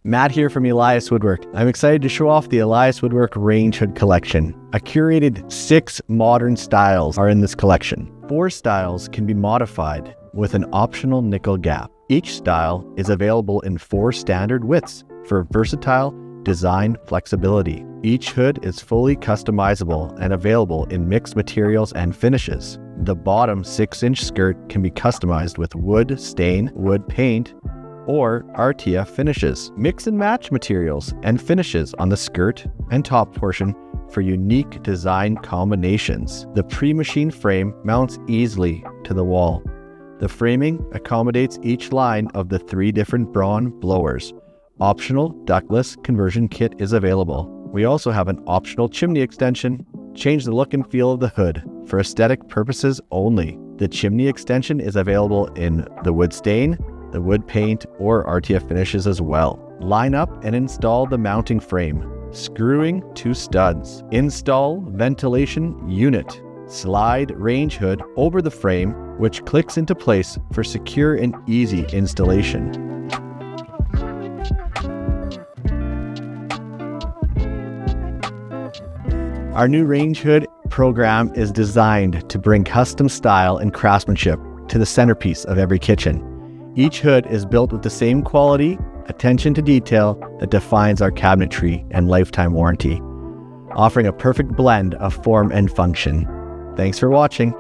Matt here from Elias Woodwork. I'm excited to show off the Elias Woodwork range hood collection. A curated 6 modern styles are in this collection. 4 styles can be modified with an optional nickel gap. Each style is available in 4 standard widths for versatile design flexibility. Each hood is fully customizable and available in mixed materials and finishes. The bottom 6-inch skirt can be customized with wood stain, wood paint, or RTF finishes. Mix and match materials and finishes on the skirt and top portion for unique design combinations. The pre-machined frame mounts easily to the wall. The framing accommodates each line of the 3 different Braun blowers. Optional ductless conversion kit is available. We also have an optional chimney extension. Change the look and feel of the hood for aesthetic purposes only. The chimney extension is available in the wood stain, the wood paint, or RTF finishes as well. Line up and install the mounting frame. Screwing 2 studs. Install ventilation unit. Slide range hood over the frame, which clicks into place for secure and easy installation. Our new range hood program is designed to bring custom style and craftsmanship to the centerpiece of every kitchen. Each hood is built with the same quality, attention to detail that defines our cabinetry and lifetime warranty, offering a perfect blend of form and function. Thanks for watching.